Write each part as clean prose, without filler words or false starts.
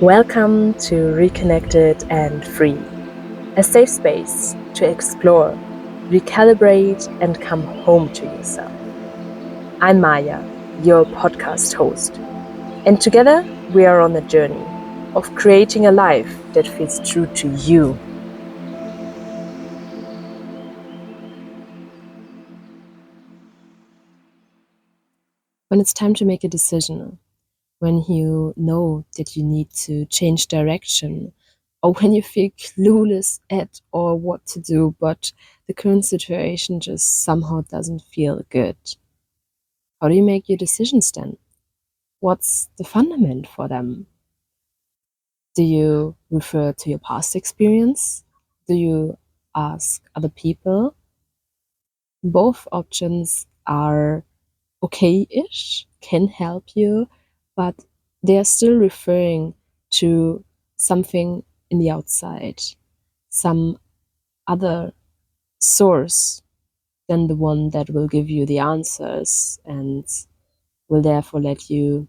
Welcome to Reconnected and Free, a safe space to explore, recalibrate, and come home to yourself. I'm Maya, your podcast host, and together we are on a journey of creating a life that feels true to you. When it's time to make a decision, when you know that you need to change direction, or when you feel clueless at or what to do, but the current situation just somehow doesn't feel good. How do you make your decisions then? What's the fundament for them? Do you refer to your past experience? Do you ask other people? Both options are okay-ish, can help you, but they are still referring to something in the outside, some other source than the one that will give you the answers and will therefore let you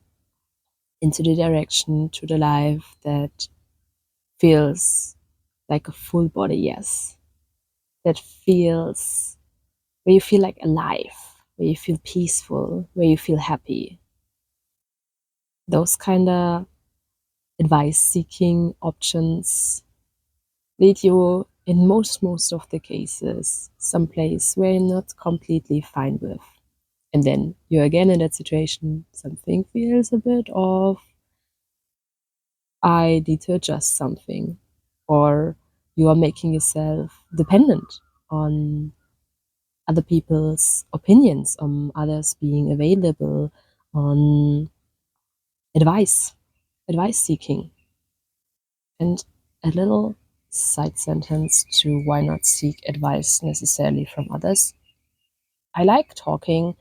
into the direction to the life that feels like a full body yes, that feels where you feel like alive, where you feel peaceful, where you feel happy. Those kind of advice seeking options lead you in most of the cases someplace where you're not completely fine with. And then you're again in that situation, something feels a bit off. I need to adjust something. Or you are making yourself dependent on other people's opinions, on others being available, on advice seeking. And a little side sentence to why not seek advice necessarily from others. I like talking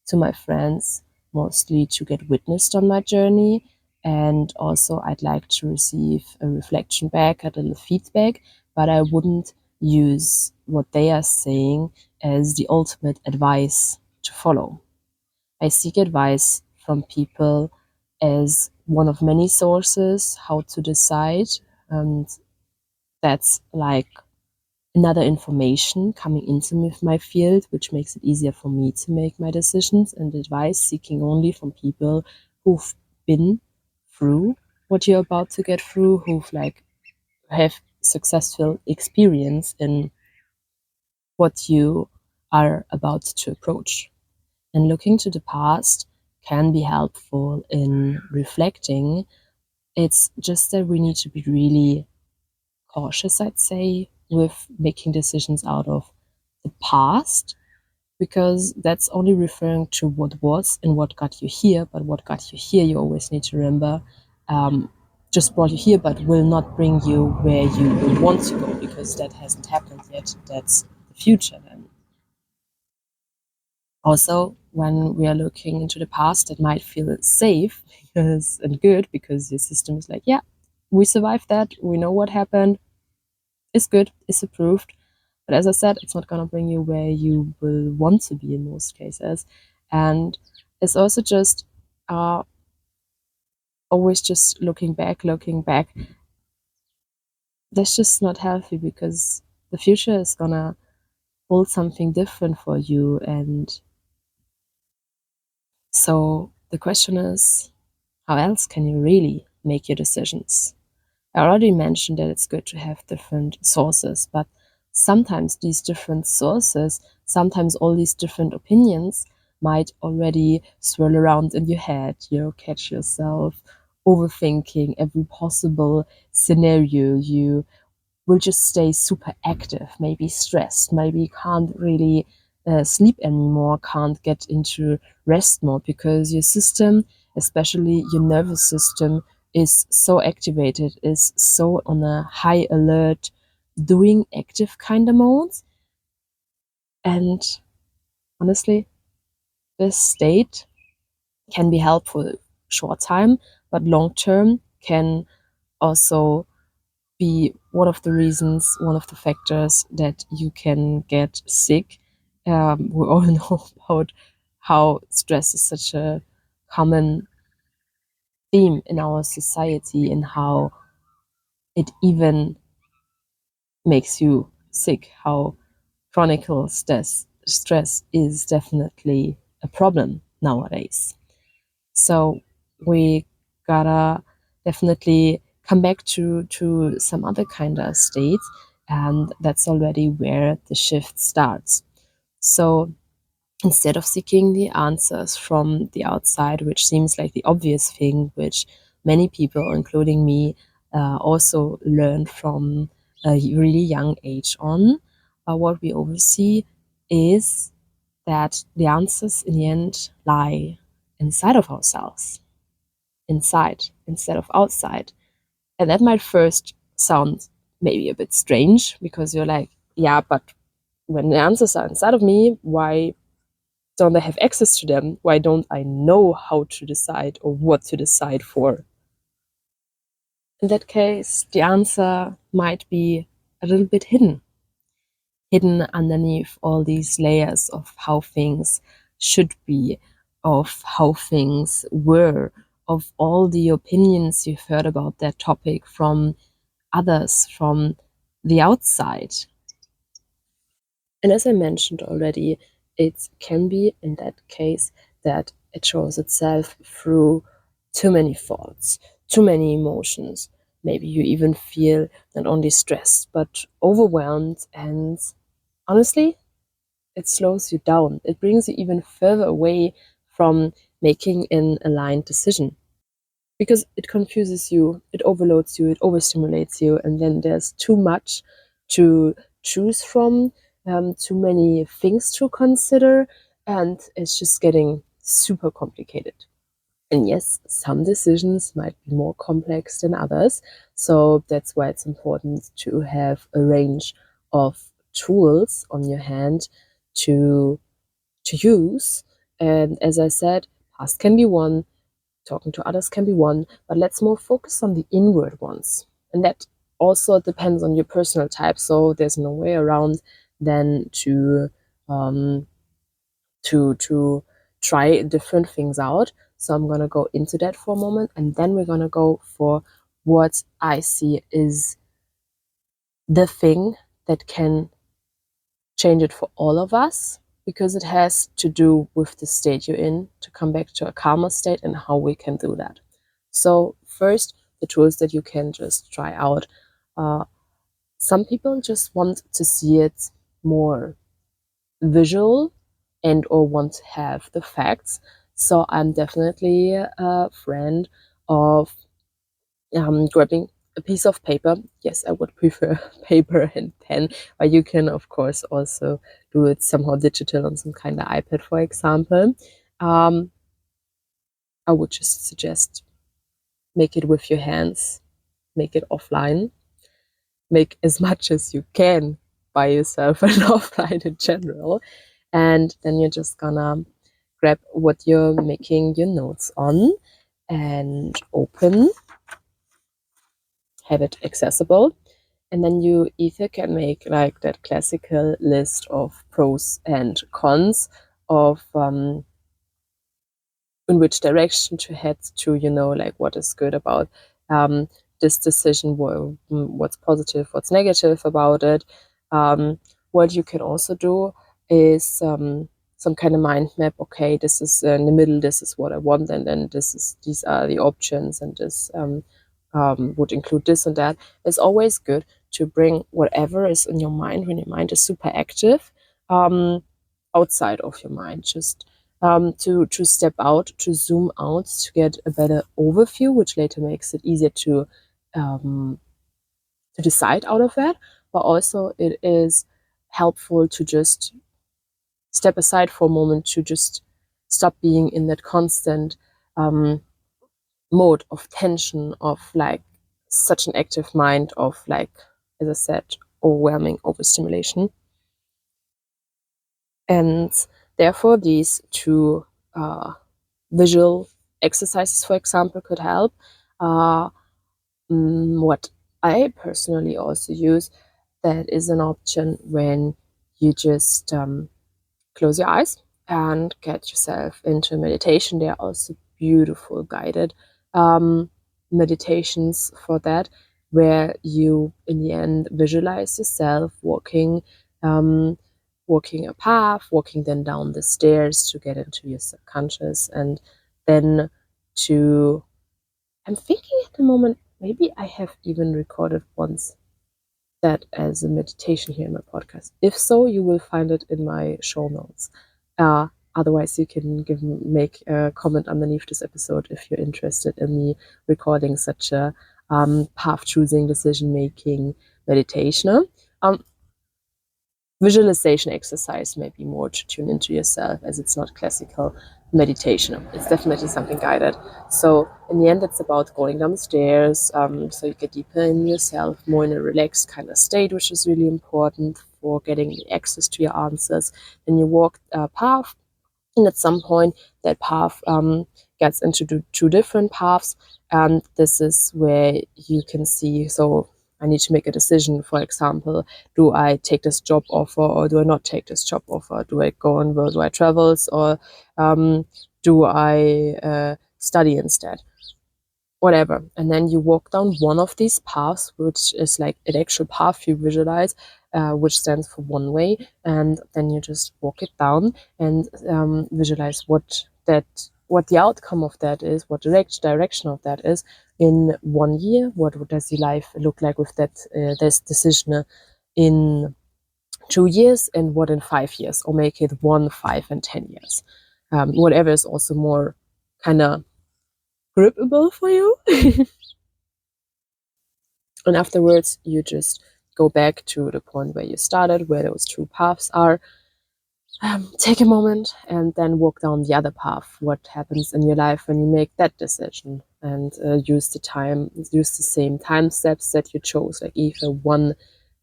to my friends mostly to get witnessed on my journey, and also I'd like to receive a reflection back, a little feedback, but I wouldn't use what they are saying as the ultimate advice to follow. I seek advice from people as one of many sources how to decide, and that's like another information coming into my field, which makes it easier for me to make my decisions, and advice seeking only from people who've been through what you're about to get through, who've have successful experience in what you are about to approach. And looking to the past can be helpful in reflecting. It's just that we need to be really cautious, I'd say, with making decisions out of the past, because that's only referring to what was and what got you here. But what got you here, you always need to remember, just brought you here, but will not bring you where you will want to go, because that hasn't happened yet. That's the future then. Also, when we are looking into the past, it might feel safe and good, because your system is like, yeah, we survived that. We know what happened. It's good. It's approved. But as I said, it's not going to bring you where you will want to be in most cases. And it's also just always just looking back. That's just not healthy, because the future is going to hold something different for you. And so the question is, how else can you really make your decisions? I already mentioned that it's good to have different sources, but sometimes these different sources, sometimes all these different opinions might already swirl around in your head. You catch yourself overthinking every possible scenario. You will just stay super active, maybe stressed, maybe can't really sleep anymore, can't get into rest mode, because your system, especially your nervous system, is so activated, is so on a high alert, doing active kind of mode. And honestly, this state can be helpful short time, but long term can also be one of the reasons, one of the factors that you can get sick. We all know about how stress is such a common theme in our society and how it even makes you sick, how chronic stress is definitely a problem nowadays. So we gotta definitely come back to some other kind of states, and that's already where the shift starts. So instead of seeking the answers from the outside, which seems like the obvious thing, which many people, including me, also learned from a really young age on, what we oversee is that the answers in the end lie inside of ourselves, inside instead of outside. And that might first sound maybe a bit strange because you're like, yeah, but when the answers are inside of me, why don't I have access to them? Why don't I know how to decide or what to decide for? In that case, the answer might be a little bit hidden underneath all these layers of how things should be, of how things were, of all the opinions you've heard about that topic from others, from the outside. And as I mentioned already, it can be in that case that it shows itself through too many thoughts, too many emotions. Maybe you even feel not only stressed, but overwhelmed. And honestly, it slows you down. It brings you even further away from making an aligned decision because it confuses you, it overloads you, it overstimulates you, and then there's too much to choose from, too many things to consider, and it's just getting super complicated. And yes, some decisions might be more complex than others, so that's why it's important to have a range of tools on your hand to use. And as I said, past can be one, talking to others can be one, but let's more focus on the inward ones. And that also depends on your personal type. So there's no way around than um, to try different things out. So I'm gonna go into that for a moment, and then we're gonna go for what I see is the thing that can change it for all of us, because it has to do with the state you're in to come back to a calmer state and how we can do that. So first, the tools that you can just try out. Some people just want to see it more visual and or want to have the facts. So I'm definitely a friend of grabbing a piece of paper. Yes, I would prefer paper and pen, but you can, of course, also do it somehow digital on some kind of iPad, for example. Um, I would just suggest make it with your hands, make it offline, make as much as you can by yourself and offline in general. And then you're just gonna grab what you're making your notes on and open, have it accessible. And then you either can make like that classical list of pros and cons of in which direction to head to, like what is good about um, this decision, what's positive, what's negative about it. What you can also do is some kind of mind map. Okay, this is in the middle, this is what I want, and then these are the options, and this would include this and that. It's always good to bring whatever is in your mind when your mind is super active outside of your mind, just to step out, to zoom out, to get a better overview, which later makes it easier to decide out of that. But also it is helpful to just step aside for a moment, to just stop being in that constant mode of tension, of like such an active mind, of like, as I said, overwhelming overstimulation. And therefore, these two visual exercises, for example, could help. What I personally also use, that is an option when you just close your eyes and get yourself into meditation. They are also beautiful guided meditations for that, where you in the end visualize yourself walking a path, walking then down the stairs to get into your subconscious, and then to, I'm thinking at the moment, maybe I have even recorded once that as a meditation here in my podcast. If so, you will find it in my show notes. Otherwise, you can make a comment underneath this episode if you're interested in me recording such a path choosing, decision making meditation. Visualization exercise may be more to tune into yourself, as it's not classical meditation. It's definitely something guided. So in the end, it's about going down the stairs, so you get deeper in yourself, more in a relaxed kind of state, which is really important for getting access to your answers. Then you walk a path, and at some point that path gets into two different paths, and this is where you can see, so I need to make a decision. For example, do I take this job offer or do I not take this job offer? Do I go on worldwide travels or do I study instead? Whatever. And then you walk down one of these paths, which is like an actual path you visualize, which stands for one way. And then you just walk it down and visualize what the outcome of that is, what direction of that is in 1 year. What does your life look like with that this decision in 2 years, and what in 5 years, or make it 1, 5, and 10 years. Whatever is also more kind of grippable for you. And afterwards, you just go back to the point where you started, where those two paths are. Take a moment and then walk down the other path. What happens in your life when you make that decision? And use the same time steps that you chose, like either 1,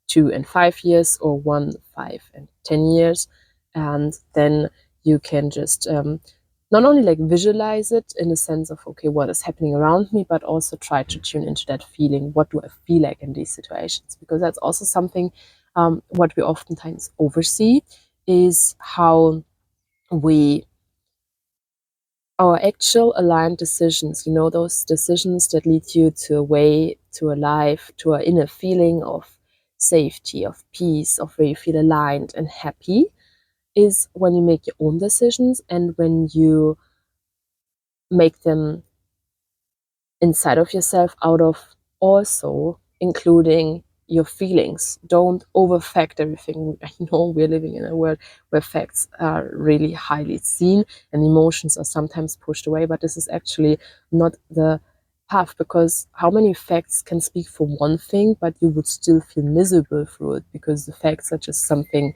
2, and 5 years, or 1, 5, and 10 years. And then you can just not only like visualize it in the sense of, okay, what is happening around me, but also try to tune into that feeling. What do I feel like in these situations? Because that's also something what we oftentimes oversee, is how our actual aligned decisions, those decisions that lead you to a way, to a life, to an inner feeling of safety, of peace, of where you feel aligned and happy, is when you make your own decisions and when you make them inside of yourself, out of also including your feelings. Don't overfact everything. I know we're living in a world where facts are really highly seen and emotions are sometimes pushed away, but this is actually not the path, because how many facts can speak for one thing, but you would still feel miserable through it, because the facts are just something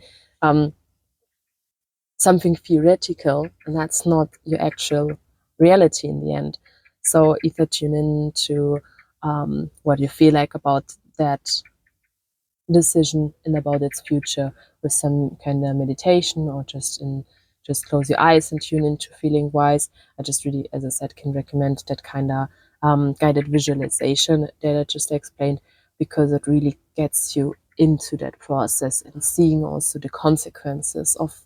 theoretical, and that's not your actual reality in the end. So either tune in to what you feel like about that decision and about its future with some kind of meditation, or just close your eyes and tune into feeling wise. I just really, as I said, can recommend that kind of guided visualization that I just explained, because it really gets you into that process and seeing also the consequences of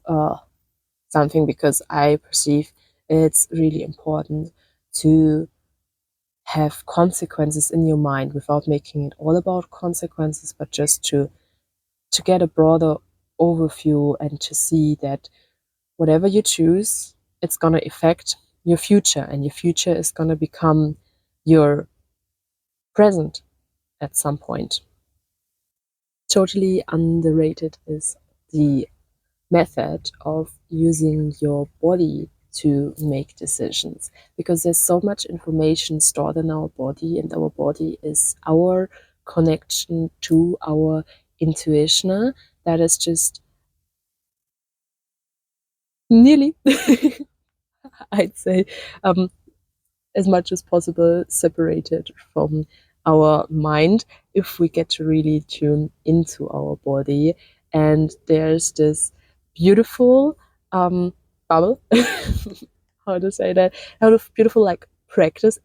something, because I perceive it's really important to have consequences in your mind without making it all about consequences, but just to get a broader overview and to see that whatever you choose, it's going to affect your future, and your future is going to become your present at some point. Totally underrated is the method of using your body to make decisions, because there's so much information stored in our body, and our body is our connection to our intuition. That is just nearly I'd say as much as possible separated from our mind, if we get to really tune into our body. And there's this beautiful bubble, how to say that, beautiful like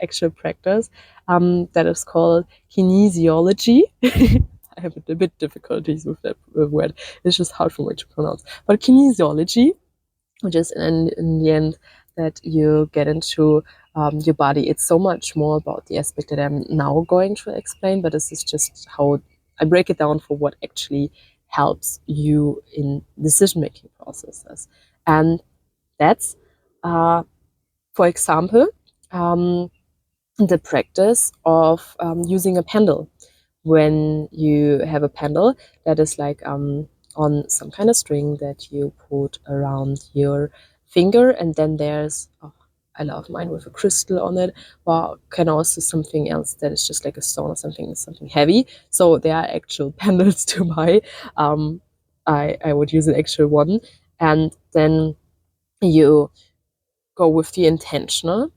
actual practice, that is called kinesiology. I have a bit difficulties with that word. It's just hard for me to pronounce. But kinesiology, which is in the end that you get into your body. It's so much more about the aspect that I'm now going to explain, but this is just how I break it down for what actually helps you in decision-making processes. And that's, for example, the practice of using a pendle. When you have a pendle that is like on some kind of string that you put around your finger, and then there's, I love mine with a crystal on it, or can also something else that is just like a stone or something heavy. So there are actual pendles to buy. I would use an actual one, and then you go with the intentional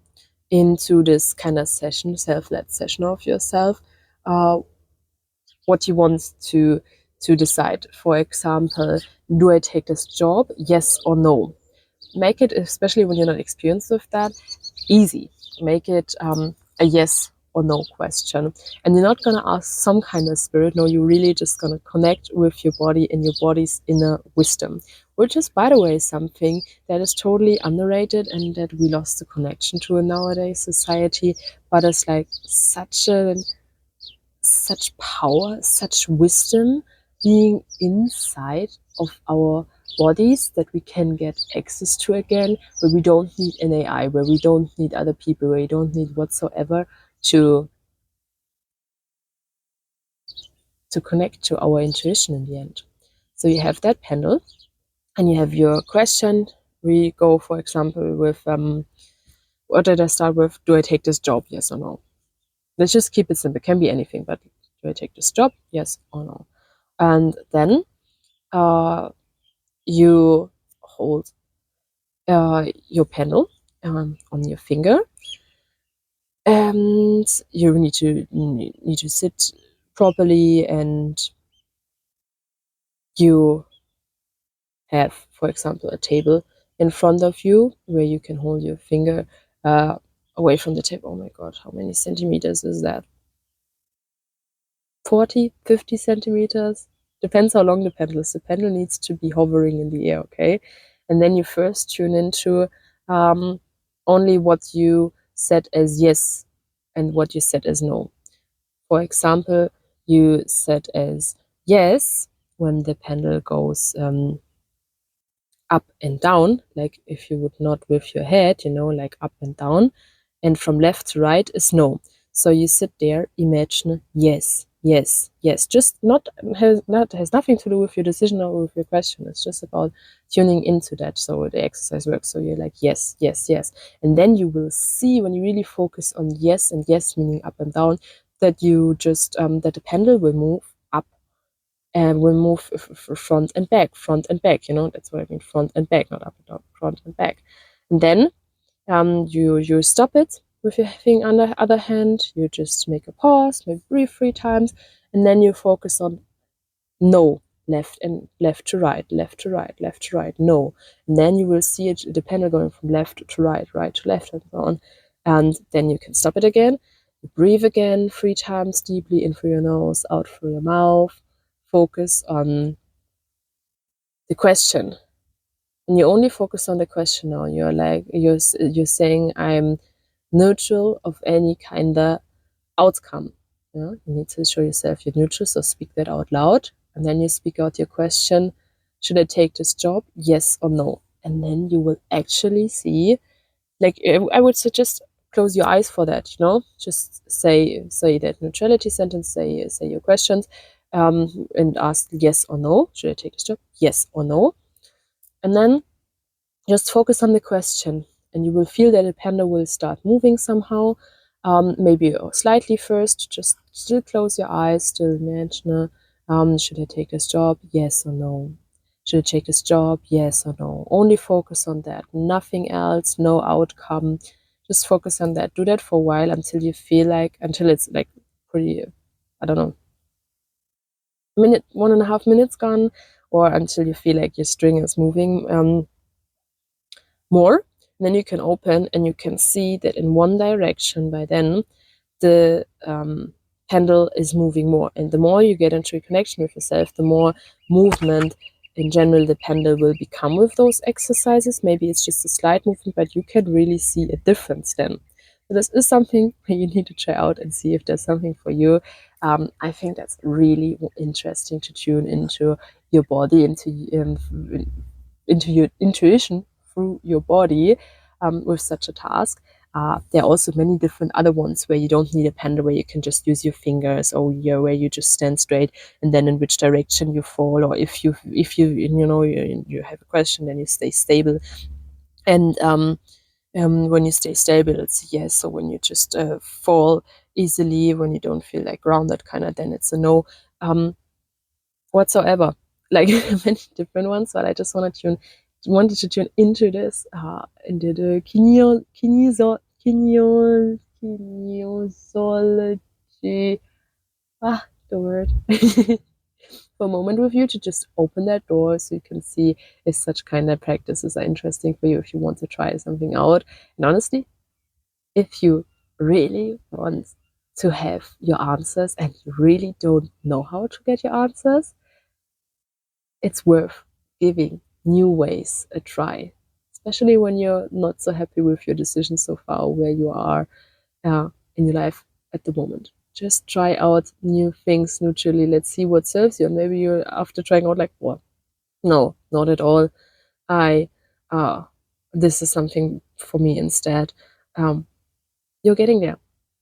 into this kind of session, self-led session of yourself, what you want to decide. For example, do I take this job? Yes or no. Make it, especially when you're not experienced with that, easy. Make it a yes or no question. And you're not going to ask some kind of spirit. No, you're really just going to connect with your body and your body's inner wisdom, which is, by the way, something that is totally underrated and that we lost the connection to in nowadays society. But it's like such power, such wisdom being inside of our bodies that we can get access to again, where we don't need an AI, where we don't need other people, where we don't need whatsoever to connect to our intuition in the end. So you have that panel and you have your question. We go, for example, with what did I start with? Do I take this job? Yes or no? Let's just keep it simple. It can be anything, but do I take this job? Yes or no? And then you hold your pendle on your finger, and you need to sit properly, and you have, for example, a table in front of you where you can hold your finger away from the table. Oh my god, how many centimeters is that? 40, 50 centimeters? Depends how long the pendle is. The pendle needs to be hovering in the air, okay? And then you first tune into only what you set as yes and what you set as no. For example, you set as yes when the pendle goes up and down, like if you would nod with your head, like up and down, and from left to right is no. So you sit there, imagine yes, yes, yes. Just has nothing to do with your decision or with your question. It's just about tuning into that. So the exercise works. So you're like yes, yes, yes, and then you will see, when you really focus on yes, and yes meaning up and down, that you just that the pendle will move up and will move front and back, that's what I mean, front and back, not up and down, front and back. And then you stop it with your thing on the other hand, you just make a pause, maybe breathe 3 times, and then you focus on no, left to right, left to right, left to right, no. And then you will see it, the pendulum going from left to right, right to left, and so on. And then you can stop it again. You breathe again 3 times deeply in through your nose, out through your mouth. Focus on the question. And you only focus on the question now. You're like, you're saying, I'm neutral of any kind of outcome. You need to show yourself you're neutral, so speak that out loud. And then you speak out your question. Should I take this job? Yes or no? And then you will actually see, like, I would suggest close your eyes for that, just say that neutrality sentence, say your questions, and ask yes or no. Should I take this job? Yes or no? And then just focus on the question, and you will feel that the pendulum will start moving somehow, maybe slightly first. Just still close your eyes, still imagine, should I take this job? Yes or no? Should I take this job? Yes or no? Only focus on that, nothing else, no outcome. Just focus on that. Do that for a while until you feel until it's like pretty, I don't know, 1.5 minutes gone, or until you feel like your string is moving more. And then you can open and you can see that in one direction by then the pendle is moving more. And the more you get into a connection with yourself, the more movement in general the pendle will become with those exercises. Maybe it's just a slight movement, but you can really see a difference then. this is something you need to try out and see if there's something for you. I think that's really interesting to tune into your body, into your intuition through your body with such a task. There are also many different other ones where you don't need a pen, where you can just use your fingers, or where you just stand straight and then in which direction you fall, or if you have a question, then you stay stable. And when you stay stable, it's yes. So when you just fall easily, when you don't feel like grounded, kind of, then it's a no. Whatsoever, like many different ones. But I just wanted to tune into this, into the kinesiology, the word, for a moment with you, to just open that door so you can see if such kind of practices are interesting for you, if you want to try something out. And honestly, if you really want to have your answers and you really don't know how to get your answers, it's worth giving new ways a try, especially when you're not so happy with your decision so far, where you are in your life at the moment. Just try out new things neutrally. Let's see what serves you. And maybe you're, after trying out, like, well, no, not at all. I, this is something for me instead. You're getting there.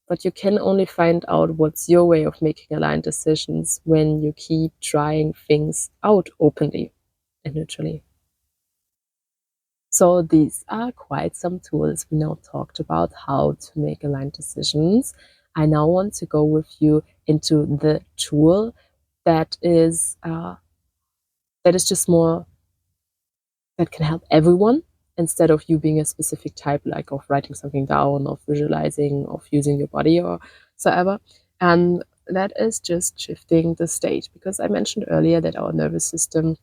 But you can only find out what's your way of making aligned decisions when you keep trying things out openly and neutrally. So these are quite some tools. We now talked about how to make aligned decisions. I now want to go with you into the tool that is just more, that can help everyone, instead of you being a specific type, like of writing something down, of visualizing, of using your body or so ever. And that is just shifting the state, because I mentioned earlier that our nervous system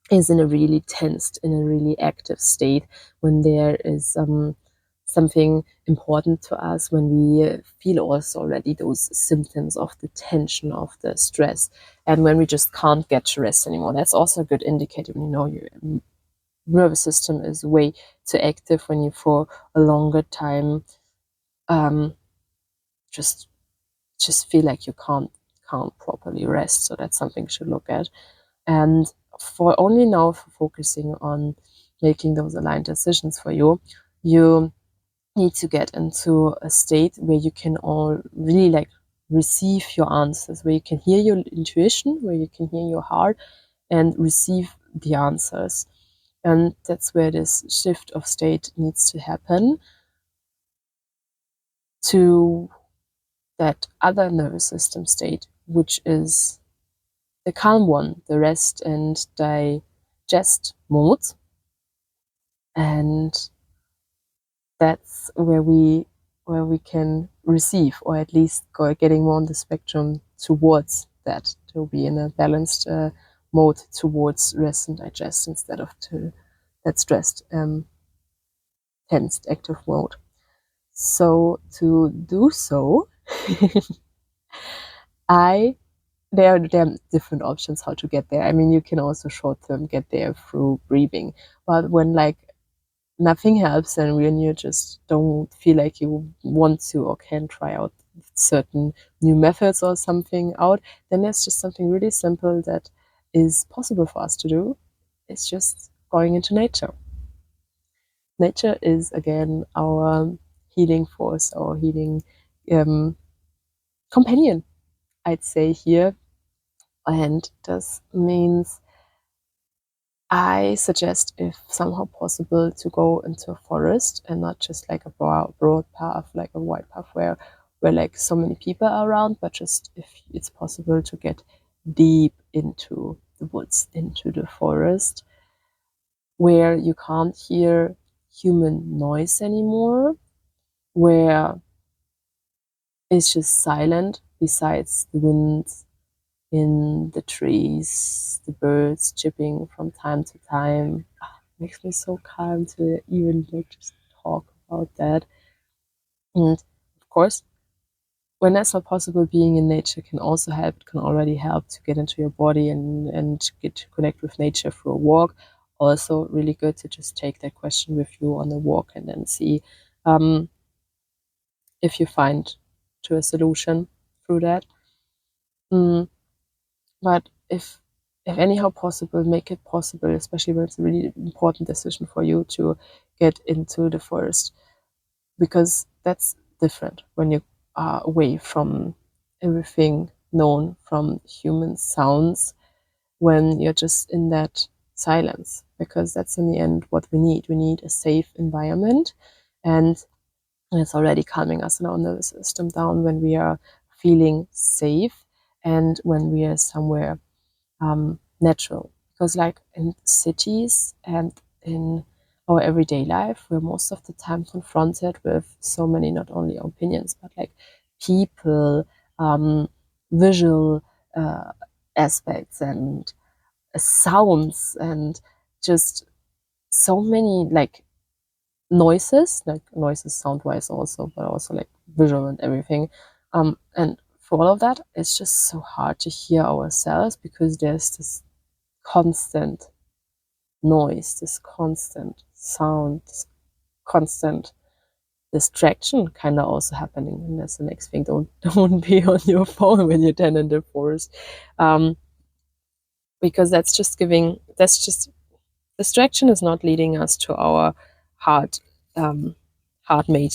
is in a really tensed, in a really active state when there is something important to us, when we feel also already those symptoms of the tension, of the stress, and when we just can't get to rest anymore. That's also a good indicator when you know your nervous system is way too active, when you for a longer time um, just feel like you can't properly rest. So that's something you should look at. And for only now, for focusing on making those aligned decisions for you, you need to get into a state where you can all really like receive your answers, where you can hear your intuition, where you can hear your heart and receive the answers. And that's where this shift of state needs to happen, to that other nervous system state, which is the calm one, the rest and digest mode. And that's where we can receive, or at least getting more on the spectrum towards that, to be in a balanced mode towards rest and digest, instead of to that stressed, tensed active mode. So to do so, there are different options how to get there. I mean, you can also short term get there through breathing, but when like nothing helps, and when you just don't feel like you want to or can try out certain new methods or something out, then there's just something really simple that is possible for us to do. It's just going into nature. Nature is again our healing force, our healing companion, I'd say here. And this means I suggest, if somehow possible, to go into a forest, and not just like a broad path, like a wide path where like so many people are around, but just if it's possible to get deep into the woods, into the forest, where you can't hear human noise anymore, where it's just silent besides the wind in the trees, the birds chirping from time to time. Makes me so calm to even like just talk about that. And of course, when that's not possible, being in nature can also help. It can already help to get into your body and get to connect with nature through a walk. Also, really good to just take that question with you on the walk, and then see if you find to a solution through that. Mm, but if anyhow possible, make it possible, especially when it's a really important decision for you to get into the forest, because that's different when you are away from everything known from human sounds, when you're just in that silence, because that's in the end what we need. We need a safe environment, and it's already calming us and our nervous system down when we are feeling safe and when we are somewhere natural. Because, like in cities and in our everyday life, we're most of the time confronted with so many, not only opinions, but like people, visual uh, aspects, and sounds, and just so many like noises sound wise also, but also like visual and everything. And for all of that, it's just so hard to hear ourselves because there's this constant noise, this constant sound, this constant distraction kind of also happening. And that's the next thing. Don't be on your phone when you're then in the forest. Because that's just distraction is not leading us to our hard hard made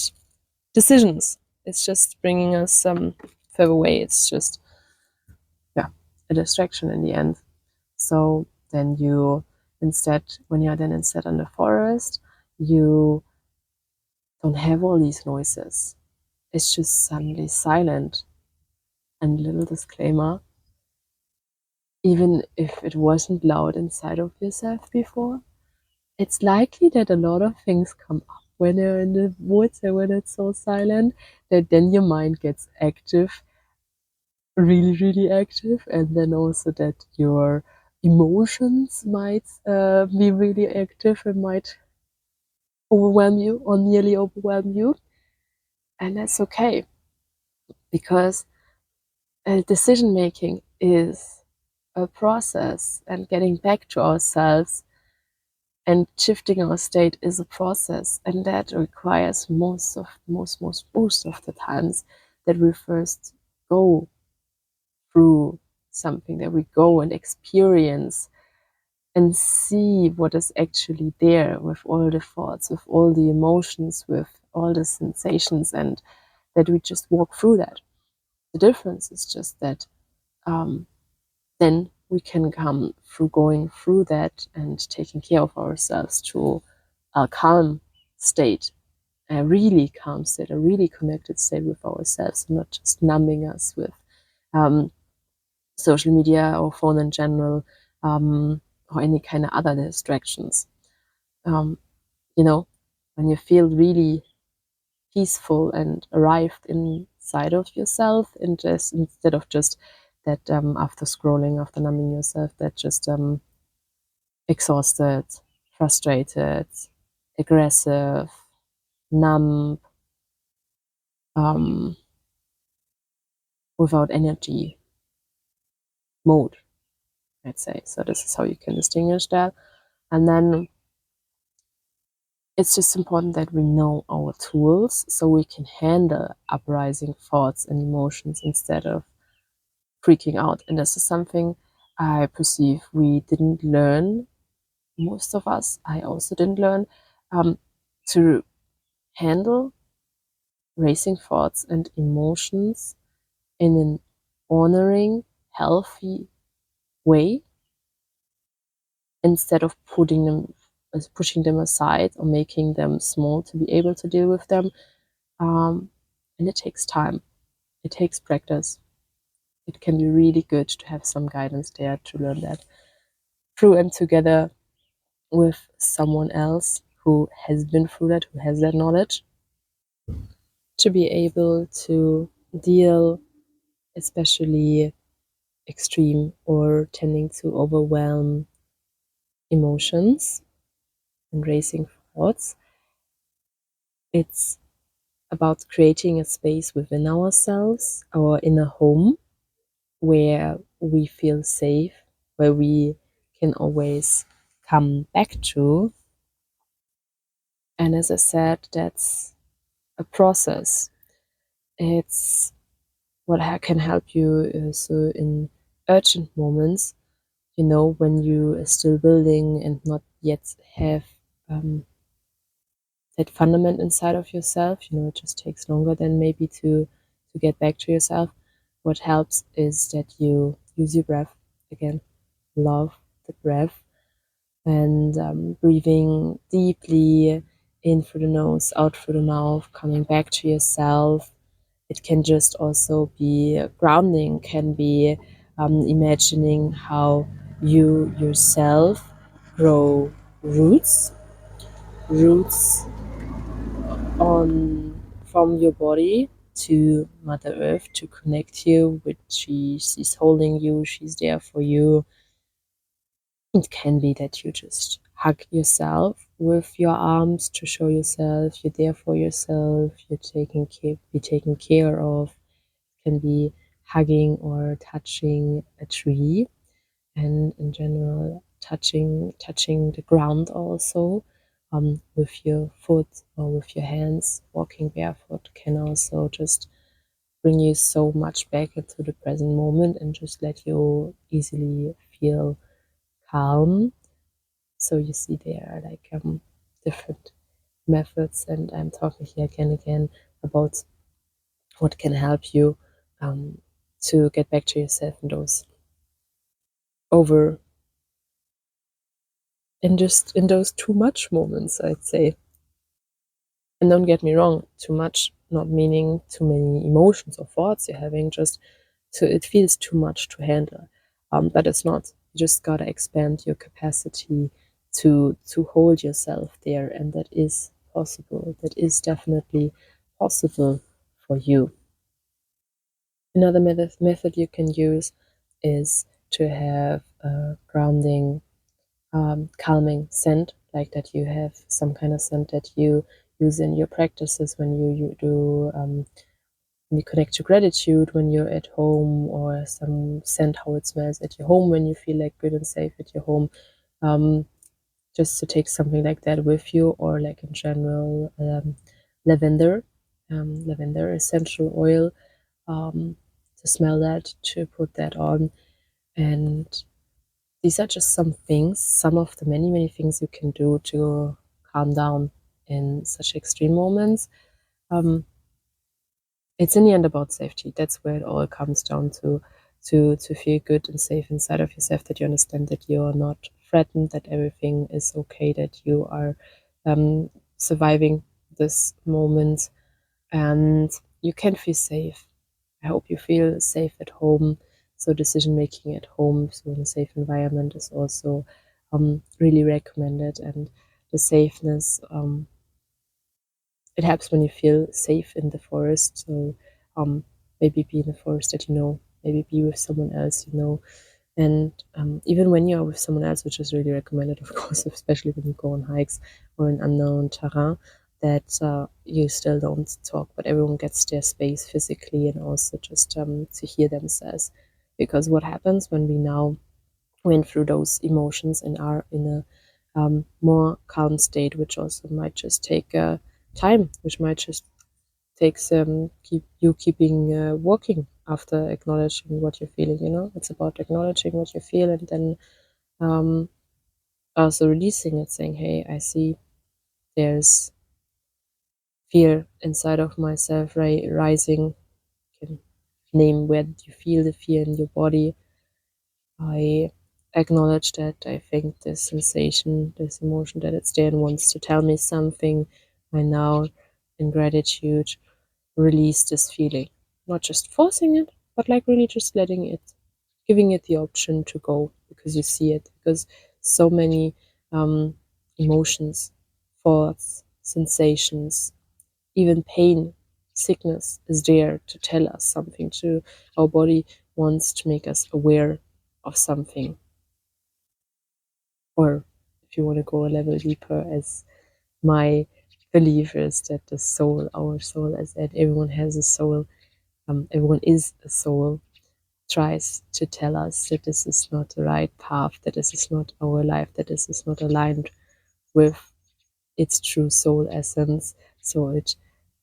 decisions. It's just bringing us further away. It's just, yeah, a distraction in the end. So then you instead, when you're then instead in the forest, you don't have all these noises. It's just suddenly silent. And little disclaimer, even if it wasn't loud inside of yourself before, it's likely that a lot of things come up when you're in the woods and when it's so silent, that then your mind gets active, really, really active, and then also that your emotions might be really active and might overwhelm you or nearly overwhelm you. And that's okay, because decision making is a process, and getting back to ourselves and shifting our state is a process, and that requires most of the times that we first go through something, that we go and experience and see what is actually there, with all the thoughts, with all the emotions, with all the sensations, and that we just walk through that. The difference is just that then we can come through going through that and taking care of ourselves to a calm state, a really calm state, a really connected state with ourselves, and not just numbing us with social media or phone in general, or any kind of other distractions. Um, you know, when you feel really peaceful and arrived inside of yourself, and just instead of just that after scrolling, after numbing yourself, that just exhausted, frustrated, aggressive, numb, um, without energy mode, I'd say. So this is how you can distinguish that. And then it's just important that we know our tools so we can handle uprising thoughts and emotions instead of freaking out. And this is something I perceive we didn't learn, most of us, I also didn't learn, to handle racing thoughts and emotions in an honoring, healthy way, instead of pushing them aside or making them small to be able to deal with them. And it takes time. It takes practice. It can be really good to have some guidance there to learn that through and together with someone else who has been through that, who has that knowledge, to be able to deal, especially extreme or tending to overwhelm emotions and racing thoughts. It's about creating a space within ourselves, our inner home, where we feel safe, where we can always come back to. And as I said, that's a process. it's what can help you so in urgent moments, when you are still building and not yet have that fundament inside of yourself. It just takes longer than maybe to get back to yourself. What helps is that you use your breath again. Love the breath, and breathing deeply in through the nose, out through the mouth, coming back to yourself. It can just also be grounding, can be imagining how you yourself grow roots, roots on from your body to Mother Earth to connect you with she's holding you, she's there for you. It can be that you just hug yourself with your arms to show yourself you're there for yourself, be taken care of. It can be hugging or touching a tree, and in general touching the ground also, with your foot or with your hands. Walking barefoot can also just bring you so much back into the present moment and just let you easily feel calm. So you see there are like different methods, and I'm talking here again about what can help you to get back to yourself in those over in those too much moments, I'd say. And don't get me wrong, too much not meaning too many emotions or thoughts you're having, just so it feels too much to handle. But it's not. You just gotta expand your capacity to hold yourself there, and that is possible. That is definitely possible for you. Another method you can use is to have a grounding, calming scent, like that you have some kind of scent that you use in your practices when you do when you connect to gratitude when you're at home, or some scent how it smells at your home when you feel like good and safe at your home. Just to take something like that with you, or like in general, lavender, lavender essential oil, to smell that, to put that on. And these are just some of the many things you can do to calm down in such extreme moments. It's in the end about safety. That's where it all comes down to feel good and safe inside of yourself, that you understand that you're not threatened, that everything is okay, that you are surviving this moment, and you can feel safe. I hope you feel safe at home. So decision making at home, so in a safe environment, is also really recommended. And the safeness, it helps when you feel safe in the forest. So maybe be in a forest that you know, maybe be with someone else you know. And even when you are with someone else, which is really recommended, of course, especially when you go on hikes or in unknown terrain, that you still don't talk, but everyone gets their space physically, and also just to hear themselves. Because what happens when we now went through those emotions and are in a more calm state, which also might just take time, which might just take keeping walking after acknowledging what you're feeling. It's about acknowledging what you feel, and then um, also releasing it, saying, hey, I see there's fear inside of myself rising. You can name where you feel the fear in your body. I acknowledge that. I think this sensation, this emotion, that it's there and wants to tell me something. I now, in gratitude, release this feeling. Not just forcing it, but like really just letting it, giving it the option to go, because you see it. Because so many emotions, thoughts, sensations, even pain, sickness is there to tell us something. Our body wants to make us aware of something. Or if you want to go a level deeper, as my belief is that the soul, our soul, as that everyone has a soul, everyone is a soul, tries to tell us that this is not the right path, that this is not our life, that this is not aligned with its true soul essence. So it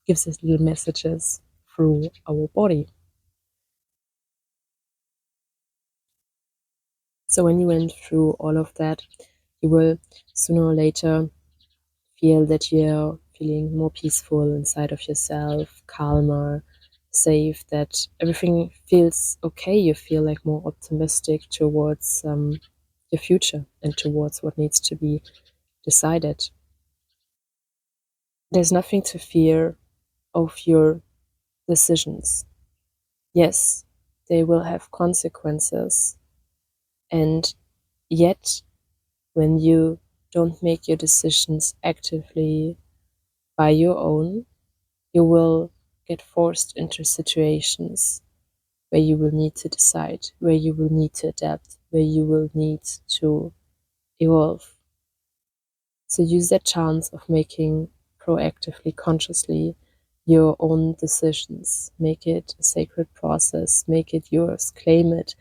gives us little messages through our body. So when you went through all of that, you will sooner or later feel that you're feeling more peaceful inside of yourself, calmer, safe, that everything feels okay. You feel like more optimistic towards your future and towards what needs to be decided. There's nothing to fear of your decisions. Yes, they will have consequences, and yet, when you don't make your decisions actively by your own, you will get forced into situations where you will need to decide, where you will need to adapt, where you will need to evolve. So use that chance of making proactively, consciously your own decisions. Make it a sacred process, make it yours, claim it,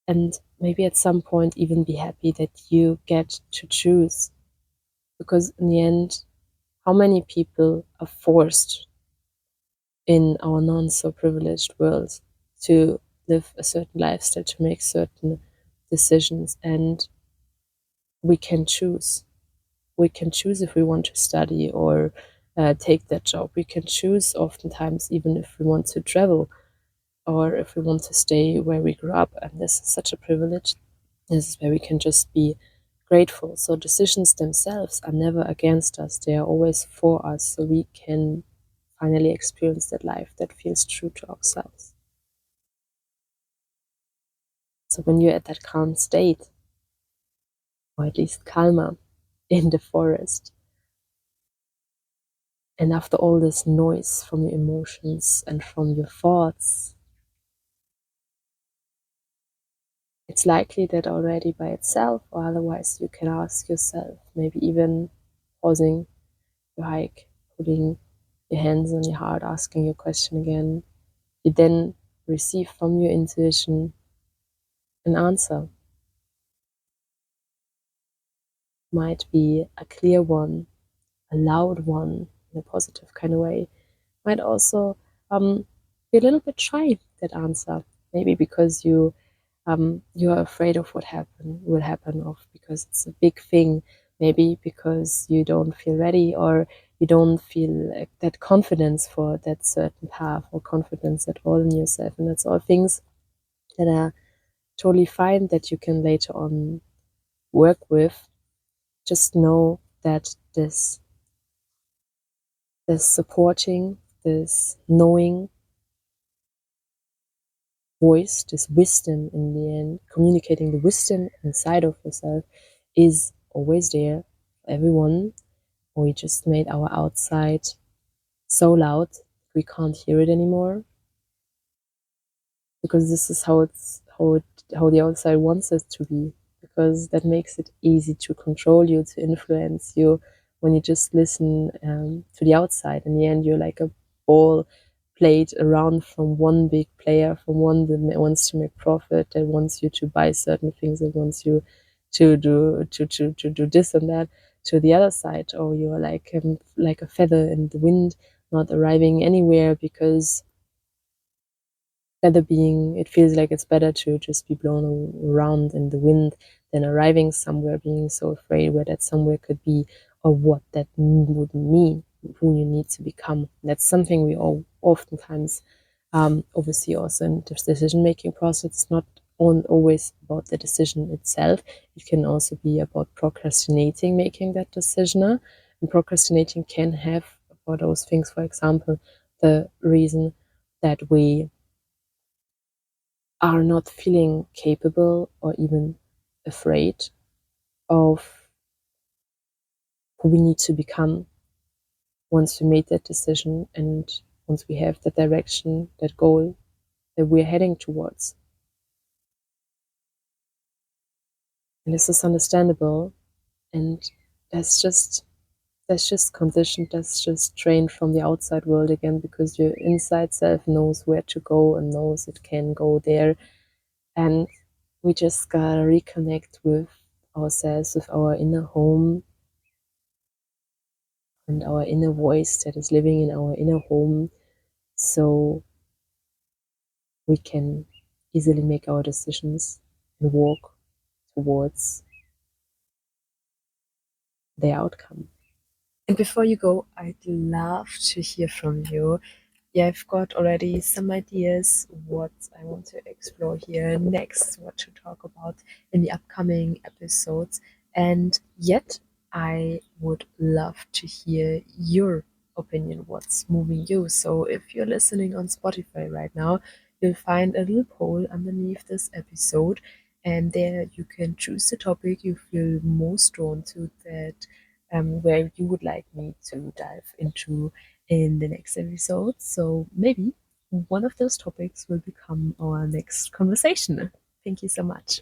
and maybe at some point even be happy that you get to choose. Because in the end, how many people are forced in our non so privileged world to live a certain lifestyle, to make certain decisions, and we can choose. We can choose if we want to study or take that job. We can choose oftentimes even if we want to travel or if we want to stay where we grew up. And this is such a privilege. This is where we can just be grateful. So decisions themselves are never against us. They are always for us. So we can finally experience that life that feels true to ourselves. So when you're at that calm state, or at least calmer in the forest, and after all this noise from your emotions and from your thoughts, it's likely that already by itself, or otherwise you can ask yourself, maybe even pausing your hike, putting your hands on your heart, asking your question again, you then receive from your intuition an answer. Might be a clear one, a loud one, in a positive kind of way. Might also be a little bit shy, that answer. Maybe because you are afraid of what will happen, of because it's a big thing. Maybe because you don't feel ready, or you don't feel like that confidence for that certain path, or confidence at all in yourself. And that's all things that are totally fine, that you can later on work with. Just know that this supporting, this knowing voice, this wisdom in the end, communicating the wisdom inside of yourself, is always there for everyone. We just made our outside so loud we can't hear it anymore, because this is how the outside wants us to be, because that makes it easy to control you, to influence you. When you just listen to the outside, in the end you're like a ball played around from one big player, from one that wants to make profit, that wants you to buy certain things, that wants you to do this and that, to the other side. Or you're like a feather in the wind, not arriving anywhere, because feather being, it feels like it's better to just be blown around in the wind than arriving somewhere, being so afraid where that somewhere could be, or what that would mean, who you need to become. That's something we all oftentimes oversee also in the decision making process. It's not always about the decision itself. It can also be about procrastinating making that decision. And procrastinating can have, for those things, for example, the reason that we are not feeling capable or even afraid of who we need to become once we made that decision, and once we have that direction, that goal that we're heading towards. And this is understandable, and that's just conditioned, that's just trained from the outside world again, because your inside self knows where to go and knows it can go there. And we just gotta reconnect with ourselves, with our inner home, and our inner voice that is living in our inner home, so we can easily make our decisions and walk towards the outcome. And before you go, I'd love to hear from you. Yeah, I've got already some ideas what I want to explore here next, what to talk about in the upcoming episodes. And yet, I would love to hear your opinion, what's moving you. So, if you're listening on Spotify right now, you'll find a little poll underneath this episode, and there you can choose the topic you feel most drawn to, that where you would like me to dive into in the next episode. So maybe one of those topics will become our next conversation. Thank you so much.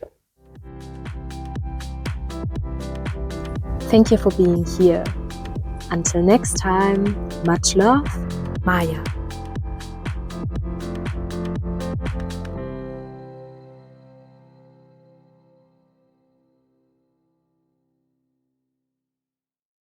Thank you for being here. Until next time, much love, Maya.